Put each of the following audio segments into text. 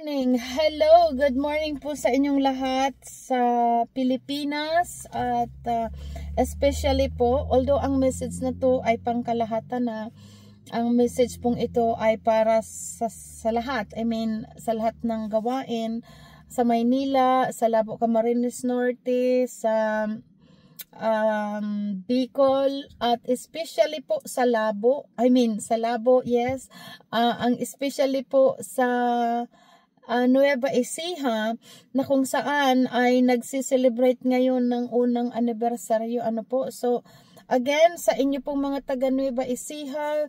Morning. Hello, good morning po sa inyong lahat sa Pilipinas at especially po, although ang message na to ay pangkalahatan na, ang message pong ito ay para sa lahat. I mean, sa lahat ng gawain sa Maynila, sa Labo, Camarines Norte, sa Bicol, at especially po sa Labo, sa Labo, yes, ang especially po sa Nueva Ecija, na kung saan ay nagsiselebrate ngayon ng unang anibersaryo, so again, sa inyo pong mga taga Nueva Ecija,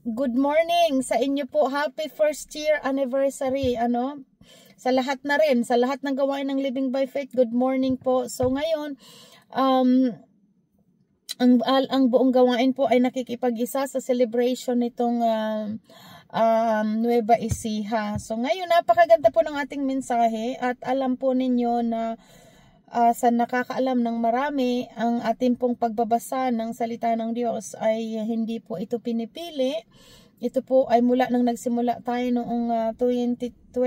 good morning sa inyo po, happy first year anniversary, sa lahat na rin, sa lahat ng gawain ng Living by Faith, good morning po. So ngayon, ang buong gawain po ay nakikipag-isa sa celebration nitong Nueva Ecija. So ngayon, napakaganda po ng ating mensahe at alam po ninyo na sa nakakaalam ng marami, ang ating pong pagbabasa ng salita ng Diyos ay hindi po ito pinipili. Ito po ay mula nang nagsimula tayo noong 2020,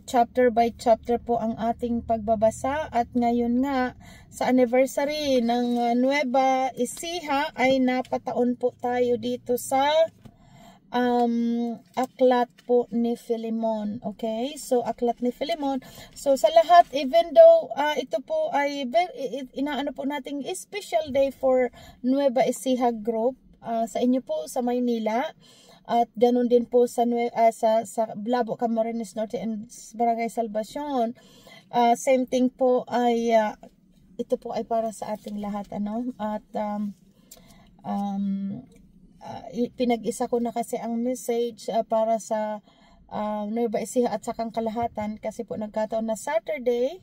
chapter by chapter po ang ating pagbabasa, at ngayon nga sa anniversary ng Nueva Ecija ay napataon po tayo dito sa aklat po ni Philemon. Okay, so aklat ni Philemon. So sa lahat, even though ito po ay inaano po nating special day for Nueva Ecija group, sa inyo po sa Maynila, at ganun din po sa Labo, Camarines Norte and Barangay Salvacion, same thing po ay ito po ay para sa ating lahat, at pinag-isa ko na kasi ang message para sa Nueva Ecija at sakang kalahatan, kasi po nagkataon na Saturday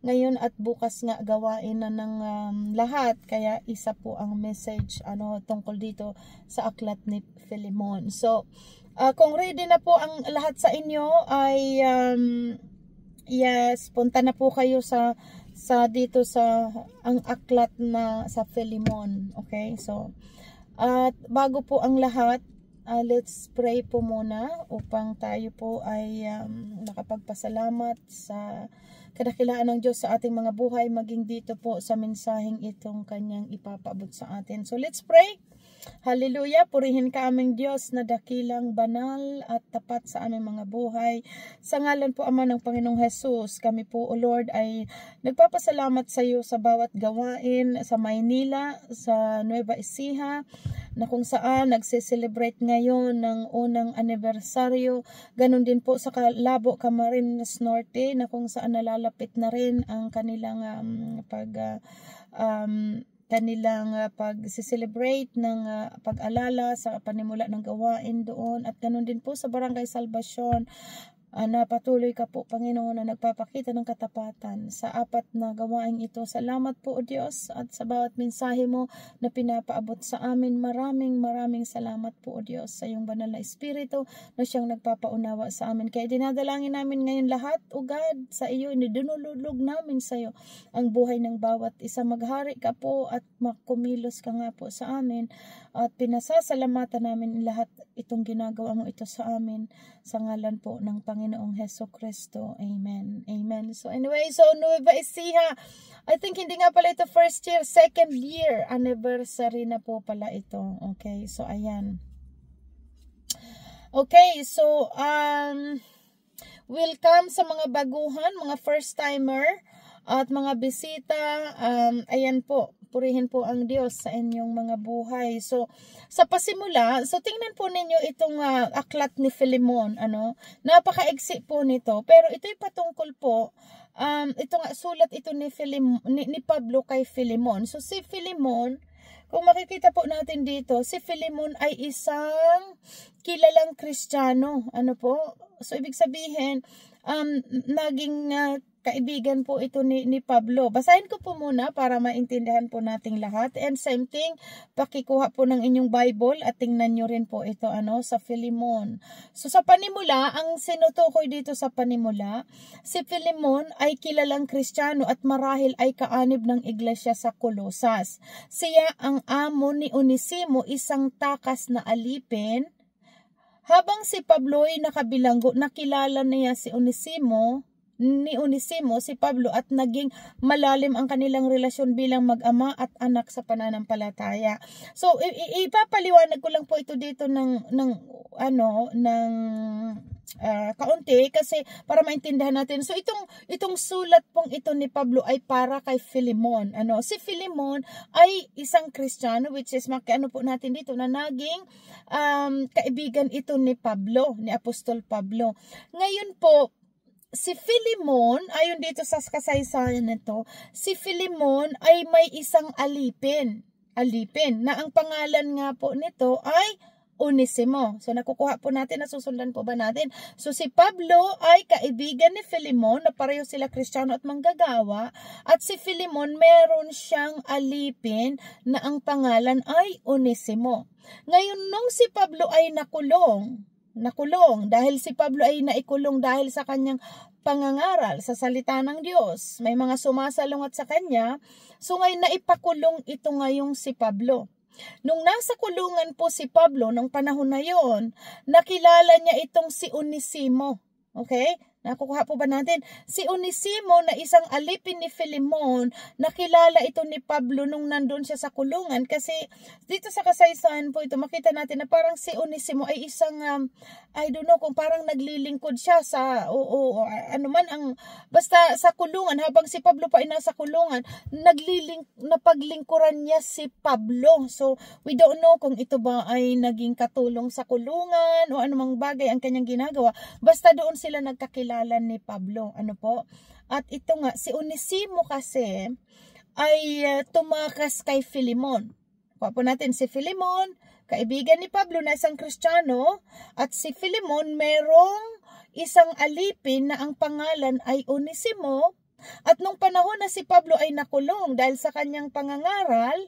ngayon at bukas nga gawain na ng lahat, kaya isa po ang message tungkol dito sa aklat ni Philemon. So kung ready na po ang lahat sa inyo ay yes, punta na po kayo sa dito sa ang aklat na sa Philemon. Okay, so at bago po ang lahat, let's pray po muna upang tayo po ay nakapagpasalamat sa kadakilaan ng Diyos sa ating mga buhay, maging dito po sa mensaheng itong kanyang ipapaabot sa atin. So let's pray. Hallelujah, purihin ka aming Diyos na dakilang, banal at tapat sa aming mga buhay. Sa ngalan po Ama ng Panginoong Hesus, kami po, O Lord, ay nagpapasalamat sa iyo sa bawat gawain sa Maynila, sa Nueva Ecija, na kung saan nagsiselebrate ngayon ng unang anibersaryo. Ganon din po sa Labo, Camarines Norte, na kung saan nalalapit na rin ang kanilang pag-celebrate ng pag-alala sa panimula ng gawain doon, at ganun din po sa Barangay Salvacion. Napatuloy ka po, Panginoon, na nagpapakita ng katapatan sa apat na gawain ito. Salamat po, O Diyos, at sa bawat mensahe mo na pinapaabot sa amin. Maraming salamat po, O Diyos, sa iyong banal na Espiritu na siyang nagpapaunawa sa amin. Kaya dinadalangin namin ngayon lahat, O God, sa iyo, inidinululog namin sa iyo ang buhay ng bawat isa. Maghari ka po at makumilos ka nga po sa amin, at pinasasalamatan namin lahat itong ginagawa mo ito sa amin, sa ngalan po ng Panginoong Heso Kristo. Amen. Amen. So anyway, so Nueva Ecija, I think hindi nga pala ito first year, second year anniversary na po pala ito. Okay, so ayan. Okay, so welcome sa mga baguhan, mga first timer at mga bisita. Ayan po, purihin po ang Diyos sa inyong mga buhay. So sa pasimula, so tingnan po ninyo itong aklat ni Philemon, napaka-eksi po nito, pero ito'y patungkol po, ito nga sulat ito ni Pablo kay Philemon. So si Philemon, kung makikita po natin dito, si Philemon ay isang kilalang Kristiyano, so ibig sabihin, naging kaibigan po ito ni Pablo. Basahin ko po muna para maintindihan po nating lahat. And same thing, pakikuha po ng inyong Bible at tingnan nyo rin po ito sa Philemon. So sa panimula, ang sinutukoy dito sa panimula, si Philemon ay kilalang Kristiyano at marahil ay kaanib ng iglesia sa Colosas. Siya ang amo ni Onesimo, isang takas na alipin Habang si Pablo ay nakabilanggo, nakilala niya si Onesimo, si Pablo, at naging malalim ang kanilang relasyon bilang mag-ama at anak sa pananampalataya. So ipapaliwanag ko lang po ito dito ng kaunti kasi para maintindihan natin. So itong sulat pong ito ni Pablo ay para kay Philemon. Si Philemon ay isang Kristiyano, which is po natin dito na naging kaibigan ito ni Pablo, ni Apostol Pablo. Ngayon po, si Philemon, ayon dito sa kasaysayan nito, si Philemon ay may isang alipin na ang pangalan nga po nito ay Onesimo. So nakukuha po natin, nasusundan po ba natin? So si Pablo ay kaibigan ni Philemon, na pareho sila Kristiyano at manggagawa, at si Philemon meron siyang alipin na ang pangalan ay Onesimo. Ngayon nung si Pablo ay nakulong dahil si Pablo ay naikulong dahil sa kanyang pangangaral sa salita ng Diyos. May mga sumasalungat sa kanya. So ngayon naipakulong ito ngayong si Pablo. Nung nasa kulungan po si Pablo, nung panahon na yon, nakilala niya itong si Onesimo. Okay? Nakukuha po ba natin? Si Onesimo na isang alipin ni Philemon, nakilala ito ni Pablo nung nandun siya sa kulungan. Kasi dito sa kasaysayan po ito, makita natin na parang si Onesimo ay isang, I don't know kung parang naglilingkod siya sa, basta sa kulungan. Habang si Pablo pa ay nasa kulungan, napaglingkuran niya si Pablo. So, we don't know kung ito ba ay naging katulong sa kulungan o anumang bagay ang kanyang ginagawa. Basta doon sila nagkakilala ni Pablo. At ito nga, si Onesimo kasi ay tumakas kay Philemon. Kuha po natin si Philemon, kaibigan ni Pablo na isang Kristiyano, at si Philemon merong isang alipin na ang pangalan ay Onesimo. At nung panahon na si Pablo ay nakulong dahil sa kanyang pangangaral,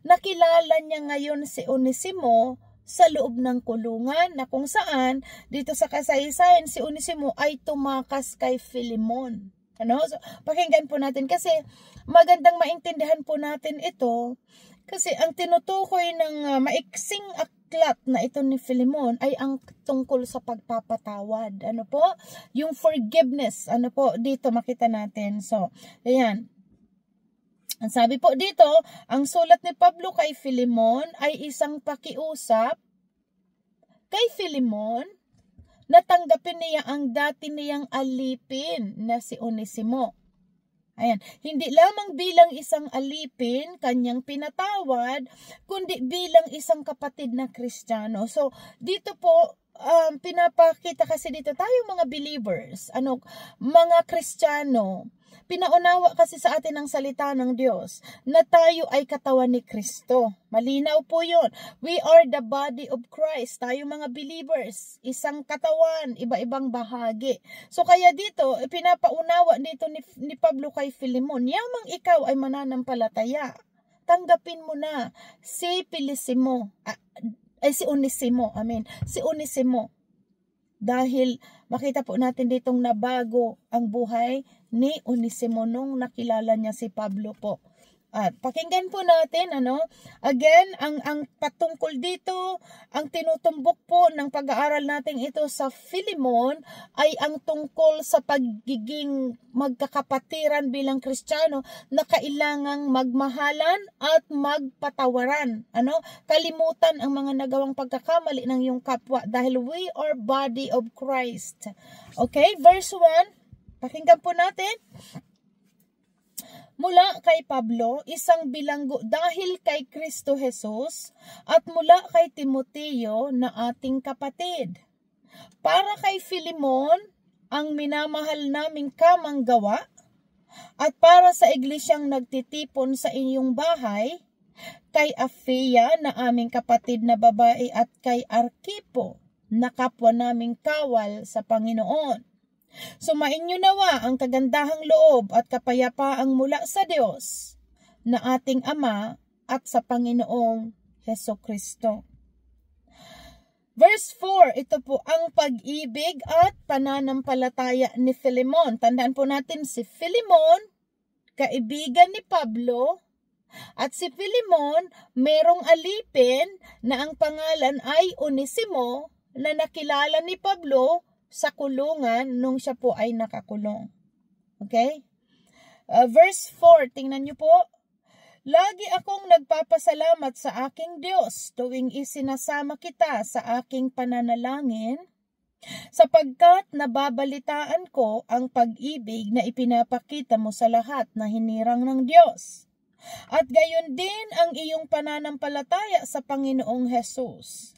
nakilala niya ngayon si Onesimo sa loob ng kulungan, na kung saan dito sa kasaysayan si Onesimo ay tumakas kay Philemon. So, pakinggan po natin kasi magandang maintindihan po natin ito, kasi ang tinutukoy ng maiksing aklat na ito ni Philemon ay ang tungkol sa pagpapatawad. Yung forgiveness. Dito makita natin. So, ayan. Ang sabi po dito, ang sulat ni Pablo kay Philemon ay isang pakiusap kay Philemon na tanggapin niya ang dati niyang alipin na si Onesimo. Ayan, hindi lamang bilang isang alipin kanyang pinatawad, kundi bilang isang kapatid na Kristiyano. So, dito po, pinapakita kasi dito tayong mga believers, mga Kristiyano, pinaunawa kasi sa atin ang salita ng Diyos na tayo ay katawan ni Kristo. Malinaw po yun. We are the body of Christ. Tayo mga believers, isang katawan, iba-ibang bahagi. So kaya dito, pinapaunawa dito ni Pablo kay Philemon, yamang ikaw ay mananampalataya, tanggapin mo na si Onesimo. Dahil makita po natin ditong nabago ang buhay ni Onesimo nung nakilala niya si Pablo po. At pakinggan po natin, again, ang patungkol dito, ang tinutumbok po ng pag-aaral natin ito sa Philemon ay ang tungkol sa pagiging magkakapatiran bilang Kristiyano na kailangang magmahalan at magpatawaran. Kalimutan ang mga nagawang pagkakamali ng iyong kapwa dahil we are body of Christ. Okay, verse 1, pakinggan po natin. Mula kay Pablo, isang bilanggo dahil kay Kristo Jesus, at mula kay Timoteo na ating kapatid. Para kay Philemon, ang minamahal naming kamanggawa, at para sa iglesyang nagtitipon sa inyong bahay, kay Apphia na aming kapatid na babae, at kay Arkipo na kapwa naming kawal sa Panginoon. Sumainyo nawa ang kagandahang loob at kapayapaang mula sa Diyos na ating Ama at sa Panginoong Hesukristo. Verse 4, ito po ang pag-ibig at pananampalataya ni Philemon. Tandaan po natin si Philemon, kaibigan ni Pablo, at si Philemon merong alipin na ang pangalan ay Onesimo na nakilala ni Pablo sa kulungan nung siya po ay nakakulong. Okay? Verse 4, tingnan niyo po. Lagi akong nagpapasalamat sa aking Diyos tuwing isinasama kita sa aking pananalangin, sapagkat nababalitaan ko ang pag-ibig na ipinapakita mo sa lahat na hinirang ng Diyos. At gayon din ang iyong pananampalataya sa Panginoong Hesus.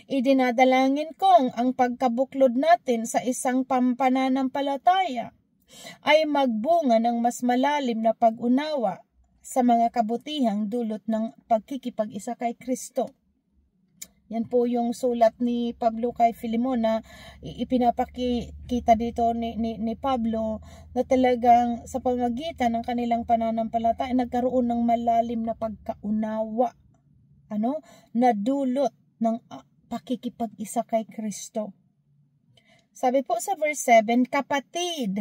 Idinadalangin kong ang pagkabuklod natin sa isang pananampalataya ay magbunga ng mas malalim na pag-unawa sa mga kabutihang dulot ng pagkikipag-isa kay Kristo. Yan po yung sulat ni Pablo kay Filemon na ipinapakita dito ni Pablo na talagang sa pamagitan ng kanilang pananampalataya nagkaroon ng malalim na pagkaunawa, na dulot ng pakikipag-isa kay Kristo. Sabi po sa verse 7, kapatid,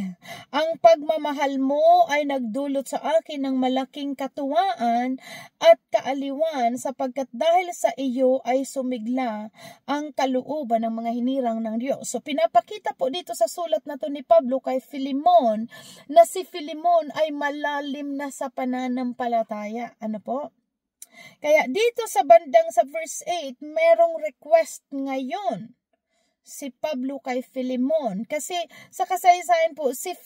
ang pagmamahal mo ay nagdulot sa akin ng malaking katuwaan at kaaliwan sapagkat dahil sa iyo ay sumigla ang kalooban ng mga hinirang ng Diyos. So pinapakita po dito sa sulat na to ni Pablo kay Filemon na si Filemon ay malalim na sa pananampalataya. Ano po? Kaya dito sa bandang sa verse 8, merong request ngayon si Pablo kay Filemon. Kasi sa kasaysayan po, si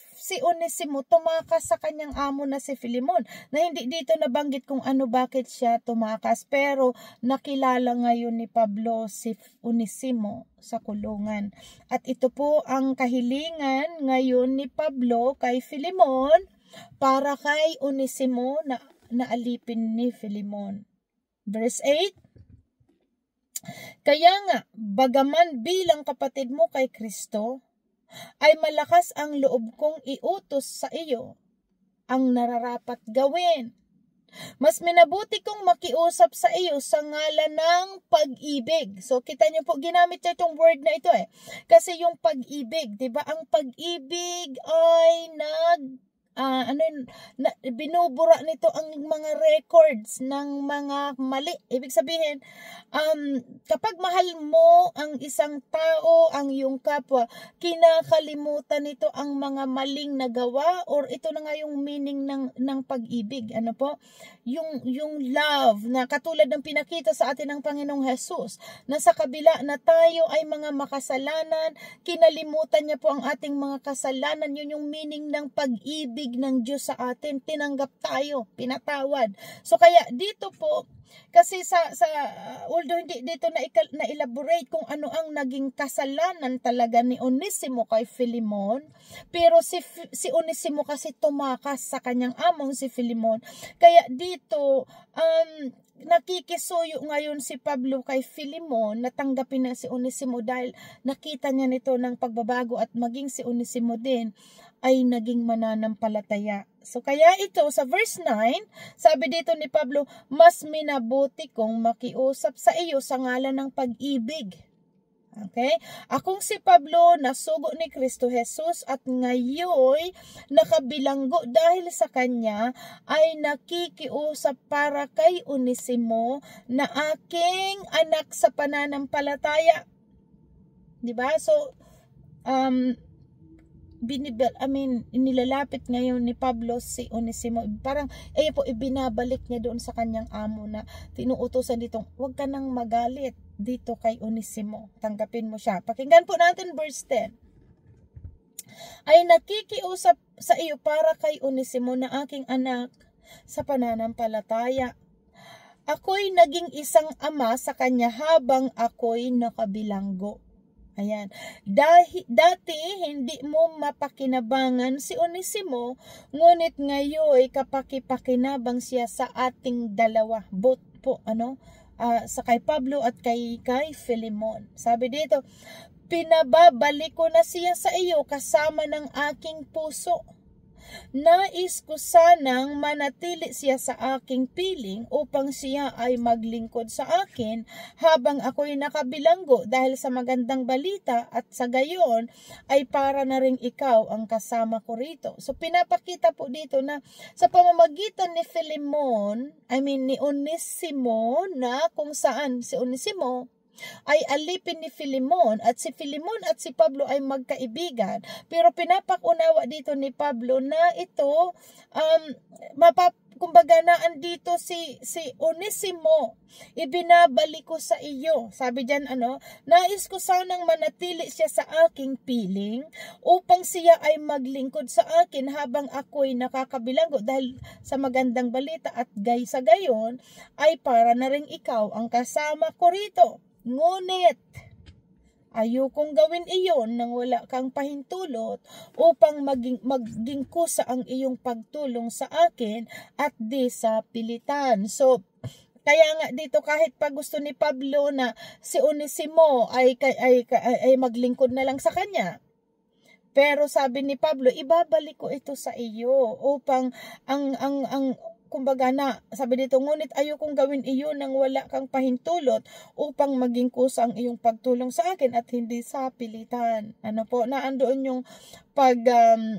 Onesimo tumakas sa kanyang amo na si Filemon. Na hindi dito nabanggit kung bakit siya tumakas. Pero nakilala ngayon ni Pablo si Onesimo sa kulungan. At ito po ang kahilingan ngayon ni Pablo kay Filemon para kay Onesimo na alipin ni Filemon. Verse 8, kaya nga, bagaman bilang kapatid mo kay Kristo, ay malakas ang loob kong iutos sa iyo ang nararapat gawin. Mas minabuti kong makiusap sa iyo sa ngalan ng pag-ibig. So, kita niyo po, ginamit niya itong word na ito Kasi yung pag-ibig, diba? Ang pag-ibig ay binubura nito ang mga records ng mga mali. Ibig sabihin, kapag mahal mo ang isang tao, ang iyong kapwa, kinakalimutan nito ang mga maling nagawa, or ito na nga yung meaning ng pag-ibig. Ano po? Yung love na katulad ng pinakita sa atin ng Panginoong Hesus, na sa kabila na tayo ay mga makasalanan, kinalimutan niya po ang ating mga kasalanan. Yun yung meaning ng pag-ibig ng Diyos sa atin. Tinanggap tayo, pinatawad. So kaya dito po, kasi although hindi dito na elaborate kung ano ang naging kasalanan talaga ni Onesimo kay Filemon, pero si Onesimo kasi tumakas sa kanyang among si Filemon. Kaya dito nakikisuyo ngayon si Pablo kay Filemon na tanggapin na si Onesimo dahil nakita niya nito ng pagbabago at maging si Onesimo din ay naging mananampalataya. So kaya ito sa verse 9, sabi dito ni Pablo, mas minabuti kong makiusap sa iyo sa ngalan ng pag-ibig. Okay? Akong si Pablo, nasugo ni Kristo Jesus at ngayon nakabilanggo dahil sa kanya, ay nakikiusap para kay Onesimo na aking anak sa pananampalataya. Diba? So, nilalapit ngayon ni Pablo si Onesimo. Parang, po, ibinabalik niya doon sa kanyang amo na tinuutosan dito, huwag ka nang magalit dito kay Onesimo. Tanggapin mo siya. Pakinggan po natin verse 10. Ay nakikiusap sa iyo para kay Onesimo na aking anak sa pananampalataya. Ako'y naging isang ama sa kanya habang ako'y nakabilanggo. Ayan. Dati hindi mo mapakinabangan si Onesimo, ngunit ngayon kapakipakinabang siya sa ating dalawa. Both po, sa kay Pablo at kay Filemon. Sabi dito, pinababalik ko na siya sa iyo kasama ng aking puso. Nais ko sanang manatili siya sa aking piling upang siya ay maglingkod sa akin habang ako'y nakabilanggo dahil sa magandang balita, at sa gayon ay para na ring ikaw ang kasama ko rito. So pinapakita po dito na sa pamamagitan ni Filemon, ni Onesimo, na kung saan si Onesimo ay alipin ni Filemon, at si Filemon at si Pablo ay magkaibigan. Pero pinapakunawa dito ni Pablo na ito, kumbaga naandito si Onesimo, ibinabalik ko sa iyo. Sabi diyan, nais ko sanang manatili siya sa aking piling upang siya ay maglingkod sa akin habang ako'y nakakabilanggo, dahil sa magandang balita at sa gayon ay para na rin ikaw ang kasama ko rito. Ngunit ayokong gawin iyon nang wala kang pahintulot upang maging kusa ang iyong pagtulong sa akin at di sa pilitan. So, kaya nga dito, kahit pa gusto ni Pablo na si Onesimo ay maglingkod na lang sa kanya, pero sabi ni Pablo, ibabalik ko ito sa iyo upang kumbaga na, sabi dito, ngunit ayokong gawin iyon nang wala kang pahintulot upang maging kusa ang iyong pagtulong sa akin at hindi sa pilitan. Naandoon yung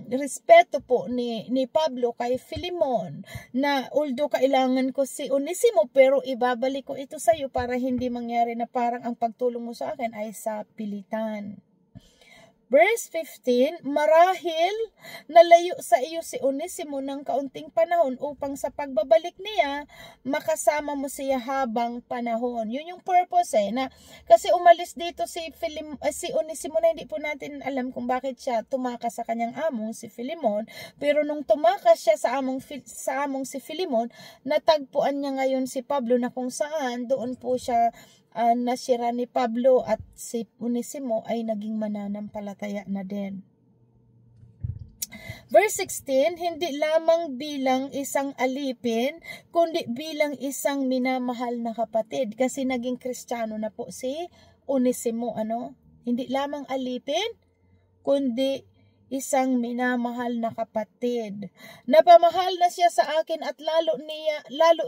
respeto po ni Pablo kay Filemon, na although kailangan ko si Onesimo, pero ibabalik ko ito sa iyo para hindi mangyari na parang ang pagtulong mo sa akin ay sa pilitan. Verse 15, marahil nalayo sa iyo si Onesimo ng kaunting panahon upang sa pagbabalik niya, makasama mo siya habang panahon. Yun yung purpose na kasi umalis dito si Onesimo na hindi po natin alam kung bakit siya tumakas sa kanyang among si Filemon, pero nung tumakas siya sa among si Filemon, natagpuan niya ngayon si Pablo na kung saan doon po siya nasira ni Pablo at si Onesimo ay naging mananampalataya na din. Verse 16, hindi lamang bilang isang alipin, kundi bilang isang minamahal na kapatid. Kasi naging Kristiyano na po si Onesimo, Hindi lamang alipin, kundi isang minamahal na kapatid. Napamahal na siya sa akin at lalo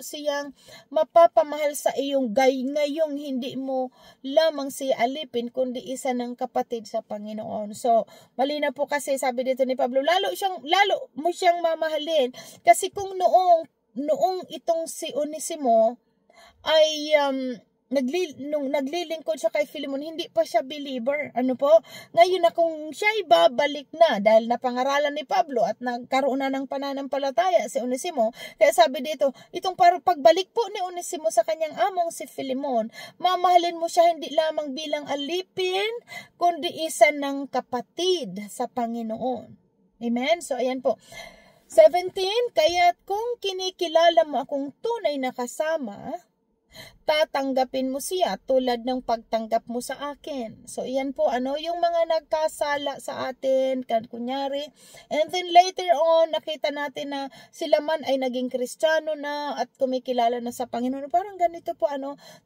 siyang mapapamahal sa iyong ngayong hindi mo lamang siya alipin kundi isa ng kapatid sa Panginoon. So, malinaw po kasi sabi dito ni Pablo, lalo mo siyang mamahalin kasi kung noong itong si Onesimo ay nung naglilingkod siya kay Filemon, hindi pa siya believer. Ngayon na kung siya ay babalik na dahil napangaralan ni Pablo at nagkaroon na ng pananampalataya si Onesimo, kaya sabi dito, itong pagbalik po ni Onesimo sa kanyang among si Filemon, mamahalin mo siya hindi lamang bilang alipin, kundi isa ng kapatid sa Panginoon. Amen? So, ayan po. 17, kaya't kung kinikilala mo akong tunay na kasama, tatanggapin mo siya tulad ng pagtanggap mo sa akin. So, iyan po, yung mga nagkasala sa atin, kunyari. And then later on, nakita natin na sila man ay naging Kristiyano na at kumikilala na sa Panginoon. Parang ganito po,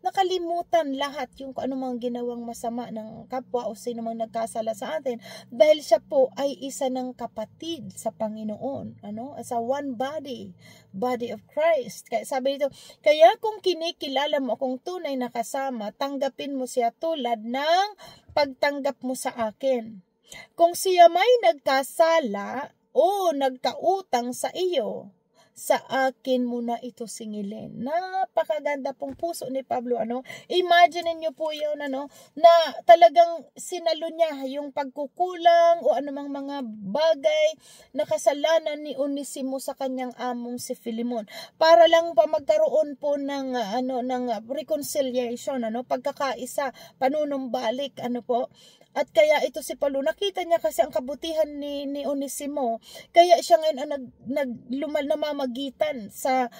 nakalimutan lahat yung kung ano mga ginawang masama ng kapwa o sino mang nagkasala sa atin. Dahil siya po ay isa ng kapatid sa Panginoon. As a one body of Christ. Kaya sabi dito, kaya kung kinikilala mo akong tunay na kasama, tanggapin mo siya tulad ng pagtanggap mo sa akin. Kung siya may nagkasala o nagkautang sa iyo, sa akin mo na ito singilin. Napakaganda pong puso ni Pablo. Imagine niyo po yun, na talagang sinalo niya yung pagkukulang o anumang mga bagay na kasalanan ni Onesimo sa kanyang among si Filemon. Para lang pa magkaroon po ng reconciliation, pagkakaisa, panunumbalik, At kaya ito si Pablo, nakita niya kasi ang kabutihan ni Onesimo. Kaya siya ngayon ang namamagitan sa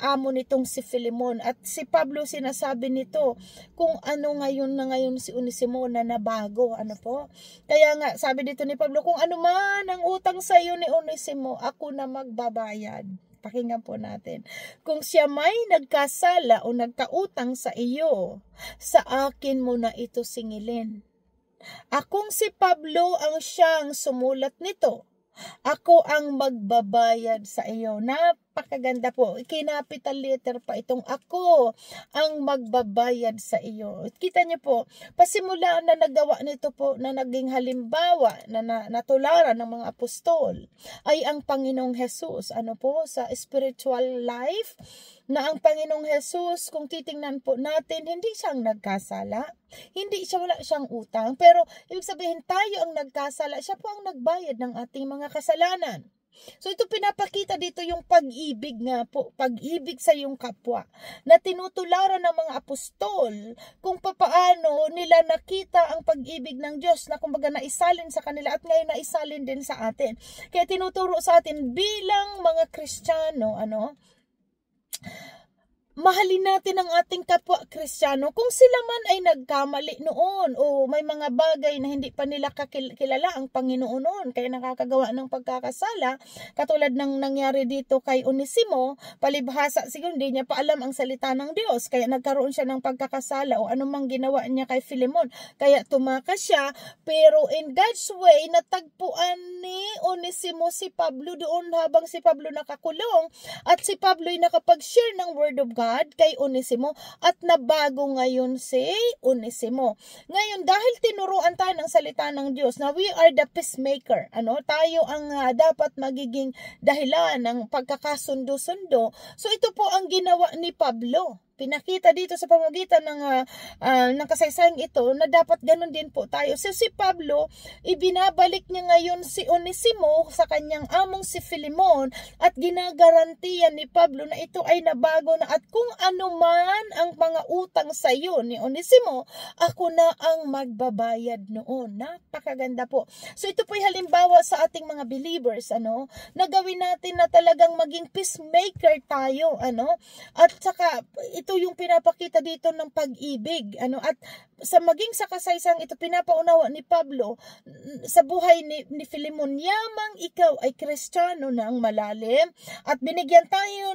amo nitong si Filemon. At si Pablo sinasabi nito kung ngayon si Onesimo na nabago. Kaya nga sabi dito ni Pablo, kung ano man ang utang sa iyo ni Onesimo, ako na magbabayad. Pakinggan po natin. Kung siya may nagkasala o nagkautang sa iyo, sa akin mo na ito singilin. Akong si Pablo ang siyang sumulat nito. Ako ang magbabayad sa iyo. Napakaganda po. Kinapital letter pa itong ako ang magbabayad sa iyo. Kita niyo po, pasimula na nagawa nito po na naging halimbawa na natularan ng mga apostol ay ang Panginoong Hesus. Ano po, sa spiritual life, na ang Panginoong Hesus, kung titingnan po natin, hindi siyang nagkasala. Wala siyang utang. Pero, ibig sabihin, tayo ang nagkasala. Siya po ang nagbayad ng ating mga kasalanan. So, ito pinapakita dito yung pag-ibig nga po. Pag-ibig sa iyong kapwa. Na tinutularan ng mga apostol kung papaano nila nakita ang pag-ibig ng Diyos na kumbaga naisalin sa kanila at ngayon naisalin din sa atin. Kaya tinuturo sa atin bilang mga Kristiyano, mahalin natin ang ating kapwa Kristiyano kung sila man ay nagkamali noon o may mga bagay na hindi pa nila kilala ang Panginoon noon kaya nakakagawa ng pagkakasala, katulad ng nangyari dito kay Onesimo. Palibhasa siguro hindi niya pa alam ang salita ng Diyos kaya nagkaroon siya ng pagkakasala o anumang ginawa niya kay Filemon kaya tumakas siya, pero in God's way natagpuan ni Onesimo si Pablo doon habang si Pablo nakakulong at si Pablo ay nakapag-share ng Word of God kay Onesimo at nabago ngayon si Onesimo. Ngayon, dahil tinuruan tayo ng salita ng Diyos na we are the peacemaker, tayo ang dapat magiging dahilan ng pagkakasundo-sundo. So ito po ang ginawa ni Pablo. Pinakita dito sa pamamagitan ng kasaysayang ito na dapat ganun din po tayo. So si Pablo, ibinabalik niya ngayon si Onesimo sa kanyang among si Filemon at ginagarantiyan ni Pablo na ito ay nabago na at kung ano man ang mga utang sa iyo ni Onesimo, ako na ang magbabayad noon. Napakaganda po. So ito po ay halimbawa sa ating mga believers, na gawin natin na talagang maging peacemaker tayo, at saka ito yung pinapakita dito ng pag-ibig, at sa maging sa kasaysang ito pinapaunawa ni Pablo sa buhay ni Filemon, yamang ikaw ay Kristiyano ng malalim at binigyan tayo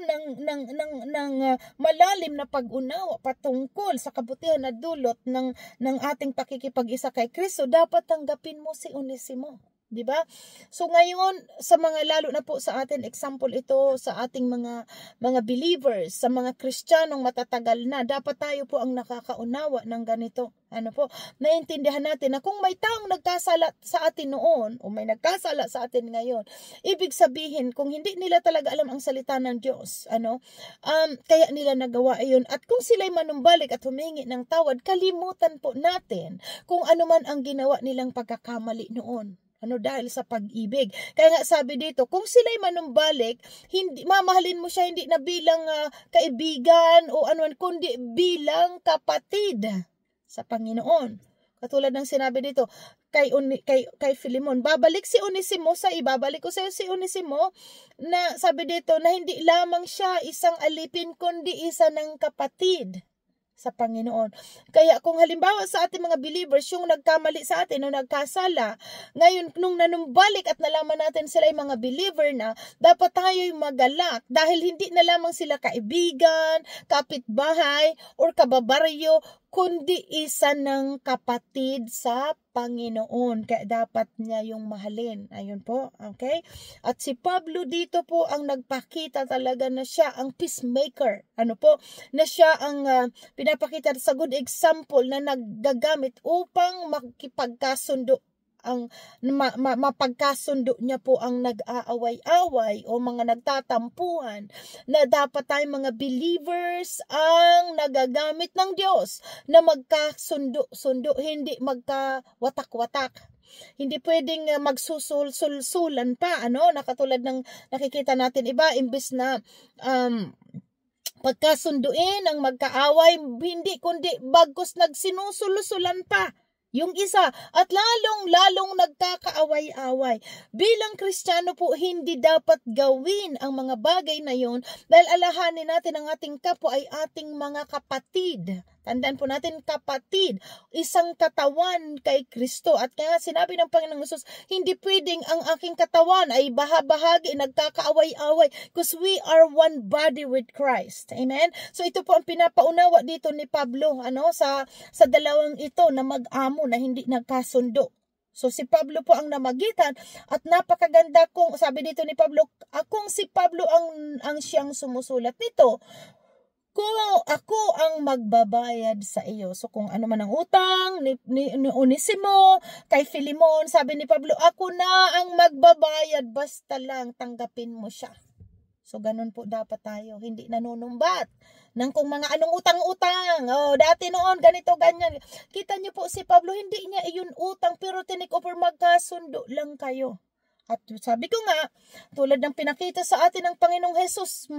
ng malalim na pag-unawa patungkol sa kabutihan na dulot ng ating pakikipag-isa kay Kristo, dapat tanggapin mo si Onesimo. Diba? So ngayon, sa mga lalo na po sa atin, example ito sa ating mga believers, sa mga Kristiyanong matatagal na, dapat tayo po ang nakakaunawa ng ganito. Naiintindihan natin na kung may taong nagkasala sa atin noon o may nagkasala sa atin ngayon, ibig sabihin kung hindi nila talaga alam ang salita ng Diyos, kaya nila nagawa iyon. At kung sila'y manumbalik at humingi ng tawad, kalimutan po natin kung ano man ang ginawa nilang pagkakamali noon. Dahil sa pag-ibig. Kaya nga sabi dito, kung sila'y manumbalik, hindi, mamahalin mo siya hindi na bilang kaibigan o anuman, kundi bilang kapatid sa Panginoon. Katulad ng sinabi dito, kay Filemon, babalik si Onesimo ibabalik ko sa iyo si Onesimo, na sabi dito na hindi lamang siya isang alipin, kundi isa ng kapatid sa Panginoon. Kaya kung halimbawa sa ating mga believers, yung nagkamali sa atin o nagkasala, ngayon nung nanumbalik at nalaman natin sila ay mga believer na, dapat tayo'y magalak dahil hindi na lamang sila kaibigan, kapitbahay, or kababaryo, kundi isa ng kapatid sa Panginoon. Kaya dapat niya yung mahalin. Ayun po. Okay? At si Pablo dito po ang nagpakita talaga na siya ang peacemaker. Na siya ang pinapakita sa good example na naggagamit upang makipagkasundo mapagkasundo niya po ang nag-aaway-away o mga nagtatampuhan, na dapat tayong mga believers ang nagagamit ng Diyos na magkasundo-sundo, hindi magkawatak-watak. Hindi pwedeng magsusulsulan pa, nakatulad ng nakikita natin iba, imbes na pagkasunduin ang magkaaway, hindi kundi bagkus nagsinusulusulan pa yung isa at lalong nagkakaaway-away. Bilang Kristiyano po, hindi dapat gawin ang mga bagay na yon dahil alahanin natin ang ating kapwa ay ating mga kapatid. Tandaan po natin, kapatid, isang katawan kay Kristo. At kaya sinabi ng Panginoong Hesus, hindi pwedeng ang aking katawan ay bahagi, nagkakaaway-away, because we are one body with Christ. Amen? So ito po ang pinapaunawa dito ni Pablo, sa dalawang ito na mag-amo na hindi nagkasundo. So si Pablo po ang namagitan at napakaganda kung sabi dito ni Pablo, akong si Pablo ang siyang sumusulat nito. Kung ako ang magbabayad sa iyo. So kung ano man ang utang ni Onesimo kay Filemon, sabi ni Pablo, ako na ang magbabayad basta lang tanggapin mo siya. So ganun po dapat tayo, hindi nanunumbat ng kung mga anong utang-utang. Oh, dati noon ganito ganyan. Kita niyo po si Pablo, hindi niya iyon utang pero tinik over, magkasundo lang kayo. At sabi ko nga, tulad ng pinakita sa atin ng Panginoong Hesus,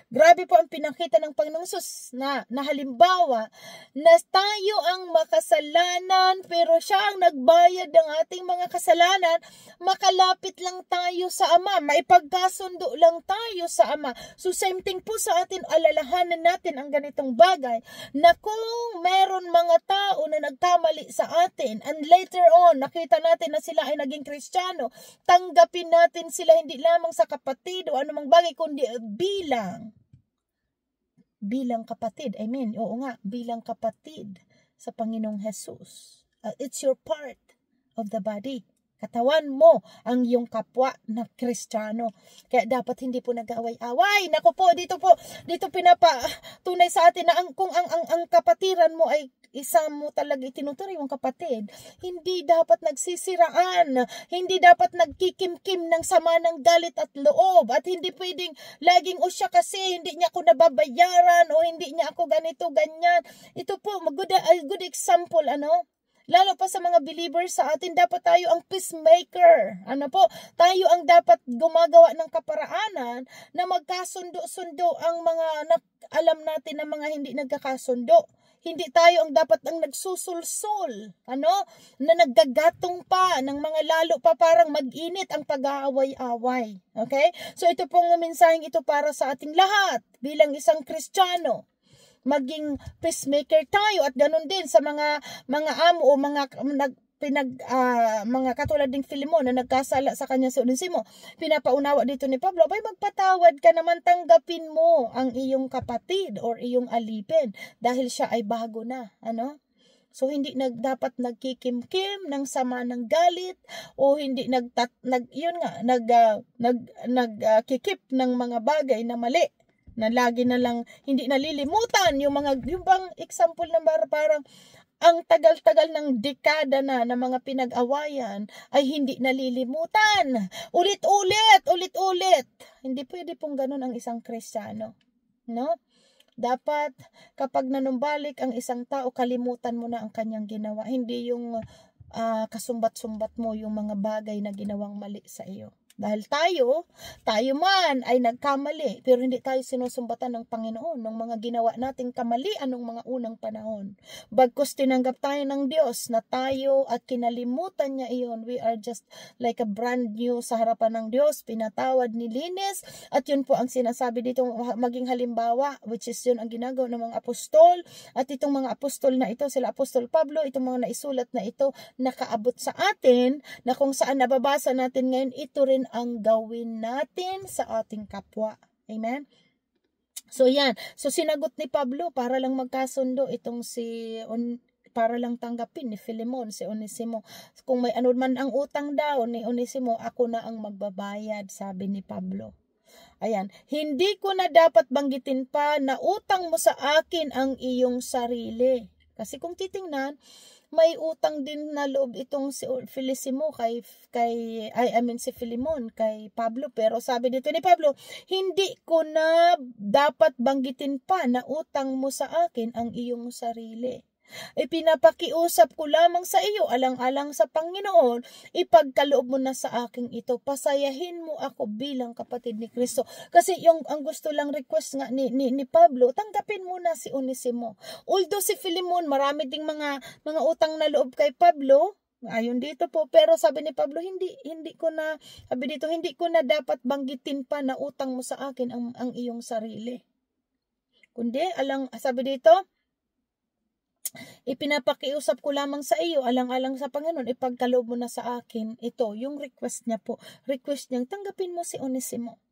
grabe po ang pinakita ng Panginoong Hesus na halimbawa na tayo ang makasalanan pero siya ang nagbayad ng ating mga kasalanan, makalapit lang tayo sa Ama, maipagkasundo lang tayo sa Ama. So same thing po sa atin, alalahanan natin ang ganitong bagay na kung meron mga tao na nagkamali sa atin and later on nakita natin na sila ay naging Kristiyano, tanggapin natin sila hindi lamang sa kapatid o anumang bagay, kundi bilang kapatid. Amen. Oo nga, bilang kapatid sa Panginoong Jesus. It's your part of the body. Katawan mo ang iyong kapwa na Kristiyano. Kaya dapat hindi po nag-away-away. Naku po, dito pinapatunay sa atin na kung ang kapatiran mo ay isa mo talaga itinuturing yung kapatid, hindi dapat nagsisiraan, hindi dapat nagkikimkim ng sama ng galit at loob, at hindi pwedeng laging, o siya kasi hindi niya ako nababayaran, o hindi niya ako ganito, ganyan. Ito po, good example, lalo pa sa mga believers sa atin, dapat tayo ang peacemaker. Tayo ang dapat gumagawa ng kaparaanan na magkasundo-sundo ang mga alam natin na mga hindi nagkakasundo. Hindi tayo ang dapat ang nagsusulsul, na naggagatong pa ng mga lalo pa parang mag-init ang pag-aaway-away. Okay? So ito pong mensaheng ito para sa ating lahat bilang isang Kristiyano. Maging peacemaker tayo at ganun din sa mga amo o mga katulad ng Filemon na nagkasala sa kanya si Onesimo. Pinapaunawa dito ni Pablo, magpatawad ka naman, tanggapin mo ang iyong kapatid or iyong alipin dahil siya ay bago na. So hindi dapat nagkikimkim ng sama ng galit o hindi nagkikip ng mga bagay na mali, na lagi na lang hindi nalilimutan yung bang example na parang ang tagal-tagal ng dekada na ng mga pinag-awayan ay hindi nalilimutan. Ulit-ulit. Hindi pwede pong ganun ang isang Kristiyano. Dapat kapag nanumbalik ang isang tao, kalimutan mo na ang kanyang ginawa. Hindi yung kasumbat-sumbat mo yung mga bagay na ginawang mali sa iyo. Dahil tayo man ay nagkamali, pero hindi tayo sinusumbatan ng Panginoon ng mga ginawa nating kamalian ng mga unang panahon. Bagkus tinanggap tayo ng Diyos na tayo at kinalimutan niya iyon. We are just like a brand new sa harapan ng Diyos, pinatawad, nilinis, at yun po ang sinasabi dito, maging halimbawa, which is yun ang ginagawa ng mga apostol, at itong mga apostol na ito, sila Apostol Pablo, itong mga naisulat na ito, nakaabot sa atin, na kung saan nababasa natin ngayon, ito rin ang gawin natin sa ating kapwa. Amen? So yan. So sinagot ni Pablo para lang magkasundo itong para lang tanggapin ni Filemon si Onesimo. Kung may ano man ang utang daw ni Onesimo, ako na ang magbabayad, sabi ni Pablo. Ayan. Hindi ko na dapat banggitin pa na utang mo sa akin ang iyong sarili. Kasi kung titingnan, may utang din na loob itong si Filemon si Filemon kay Pablo. Pero sabi dito ni Pablo, hindi ko na dapat banggitin pa na utang mo sa akin ang iyong sarili. Ipinapakiusap ko lamang sa iyo, alang-alang sa Panginoon, ipagkaloob mo na sa akin ito. Pasayahin mo ako bilang kapatid ni Kristo. Kasi ang gusto lang request nga ni Pablo, tanggapin mo na si Onesimo. Although si Filemon, marami ding mga utang na loob kay Pablo, ayon dito po, pero sabi ni Pablo, hindi ko na dapat banggitin pa na utang mo sa akin ang iyong sarili. Kundi, sabi dito, ipinapakiusap ko lamang sa iyo, alang-alang sa Panginoon, ipagkaloob mo na sa akin ito. Yung request niya po. Request niyang tanggapin mo si Onesimo.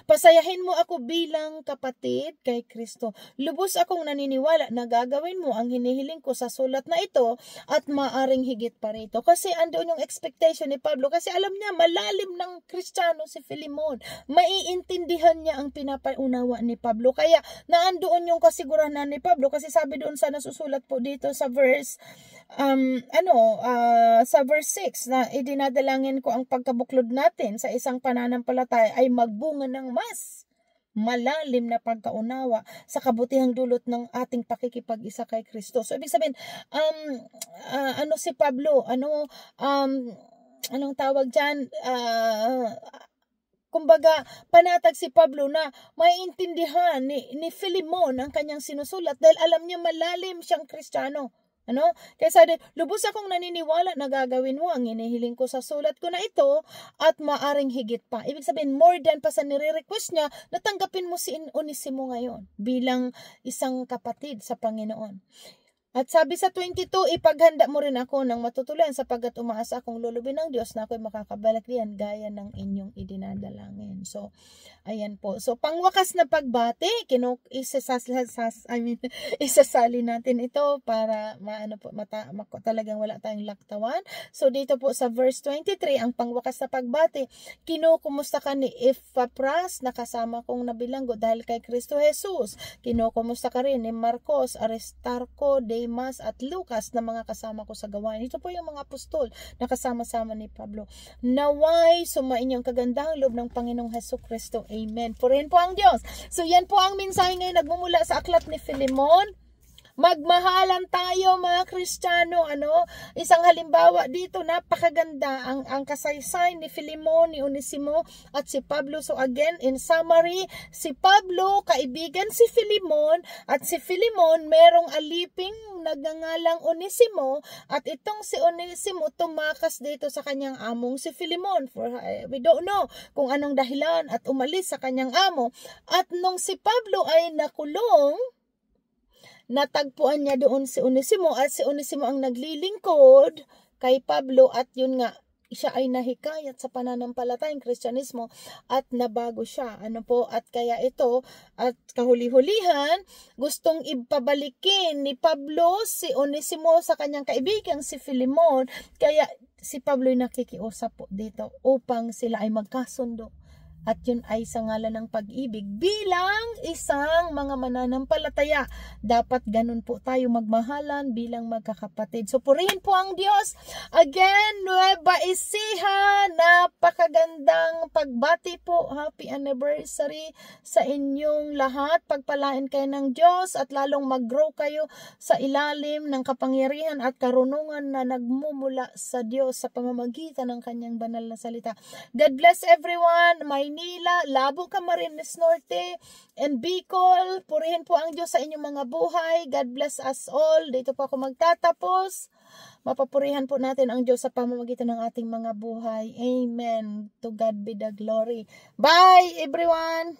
Pasayahin mo ako bilang kapatid kay Kristo. Lubos akong naniniwala na gagawin mo ang hinihiling ko sa sulat na ito at maaring higit pa rito. Kasi andoon yung expectation ni Pablo. Kasi alam niya, malalim ng Kristiyano si Filemon. Maiintindihan niya ang pinapaunawa ni Pablo. Kaya naandoon yung kasigurahan ni Pablo. Kasi sabi doon sa nasusulat po dito sa verse sa verse 6 na idinadalangin ko ang pagkabuklod natin sa isang pananampalataya ay magbunga ng mas malalim na pagkaunawa sa kabutihang dulot ng ating pakikipag-isa kay Kristo. So ibig sabihin si Pablo, anong tawag diyan? Kumbaga, panatag si Pablo na maiintindihan ni Filemon ang kanyang sinusulat dahil alam niya malalim siyang Kristiyano. Kaya sabi, lubos akong naniniwala na gagawin mo ang hinihiling ko sa sulat ko na ito at maaring higit pa. Ibig sabihin, more than pa sa nire-request niya, natanggapin mo si Onesimo ngayon bilang isang kapatid sa Panginoon. At sabi sa 22, ipaghanda mo rin ako ng matutuluyan sapagkat umaasa akong lulubin ng Diyos na ako'y makakabalik diyan gaya ng inyong idinadalangin. So, ayan po. So, pangwakas na pagbati, isasali natin ito para talagang wala tayong laktawan. So, dito po sa verse 23, ang pangwakas na pagbati, kinukumusta ka ni Epapras na kasama kong nabilanggo dahil kay Kristo Jesus. Kinukumusta ka rin ni Marcos, Aristarco, Demas at Lucas na mga kasama ko sa gawain. Ito po yung mga apostol na kasama-sama ni Pablo. Naway sumain yung kagandahang loob ng Panginoong Hesus Kristo. Amen. Purihin po ang Diyos. So yan po ang mensahe ngayon nagmumula sa aklat ni Filemon. Magmahalan tayo mga Kristiyano, Isang halimbawa dito, napakaganda ang kasaysay ni Filemon, ni Onesimo at si Pablo. So again, in summary, si Pablo, kaibigan si Filemon at si Filemon merong aliping nagngangalang Onesimo at itong si Onesimo tumakas dito sa kanyang among si Filemon. We don't know kung anong dahilan at umalis sa kanyang amo. At nung si Pablo ay nakulong, natagpuan niya doon si Onesimo at si Onesimo ang naglilingkod kay Pablo at yun nga, siya ay nahikayat sa pananampalatayang Kristyanismo at nabago siya. At kaya ito, at kahuli-hulihan, gustong ipabalikin ni Pablo si Onesimo sa kanyang kaibigang si Filemon. Kaya si Pablo ay nakikiusap po dito upang sila ay magkasundo. At yun ay sa ngalan ng pag-ibig bilang isang mga mananampalataya. Dapat ganun po tayo magmahalan bilang magkakapatid. So purihin po ang Diyos. Again, Nueva Ecija, napakagandang pagbati po. Happy anniversary sa inyong lahat. Pagpalain kayo ng Diyos at lalong mag-grow kayo sa ilalim ng kapangyarihan at karunungan na nagmumula sa Diyos sa pamamagitan ng kanyang banal na salita. God bless everyone. Maynila, Labo, Camarines Norte, and Bicol. Purihin po ang Diyos sa inyong mga buhay. God bless us all. Dito po ako magtatapos. Mapapurihan po natin ang Diyos sa pamamagitan ng ating mga buhay. Amen. To God be the glory. Bye, everyone.